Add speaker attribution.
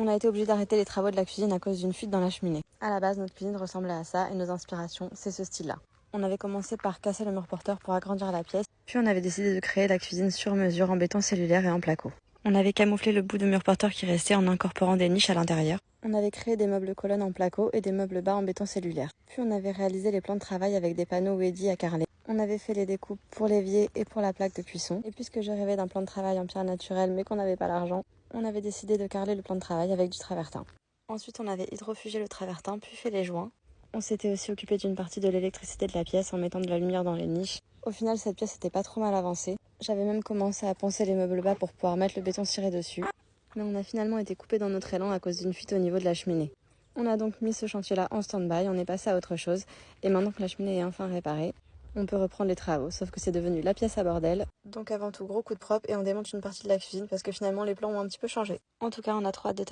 Speaker 1: On a été obligé d'arrêter les travaux de la cuisine à cause d'une fuite dans la cheminée. À la base, notre cuisine ressemblait à ça et nos inspirations, c'est ce style-là. On avait commencé par casser le mur porteur pour agrandir la pièce, puis on avait décidé de créer la cuisine sur mesure en béton cellulaire et en placo. On avait camouflé le bout de mur porteur qui restait en incorporant des niches à l'intérieur. On avait créé des meubles colonnes en placo et des meubles bas en béton cellulaire. Puis on avait réalisé les plans de travail avec des panneaux Wedi à carreler. On avait fait les découpes pour l'évier et pour la plaque de cuisson. Et puisque je rêvais d'un plan de travail en pierre naturelle mais qu'on n'avait pas l'argent, on avait décidé de carreler le plan de travail avec du travertin. Ensuite, on avait hydrofugé le travertin, puis fait les joints. On s'était aussi occupé d'une partie de l'électricité de la pièce en mettant de la lumière dans les niches. Au final, cette pièce n'était pas trop mal avancée. J'avais même commencé à poncer les meubles bas pour pouvoir mettre le béton ciré dessus. Mais on a finalement été coupé dans notre élan à cause d'une fuite au niveau de la cheminée. On a donc mis ce chantier-là en stand-by, on est passé à autre chose. Et maintenant que la cheminée est enfin réparée, on peut reprendre les travaux, sauf que c'est devenu la pièce à bordel. Donc avant tout, gros coup de propre et on démonte une partie de la cuisine parce que finalement les plans ont un petit peu changé. En tout cas, on a trop hâte de terminer.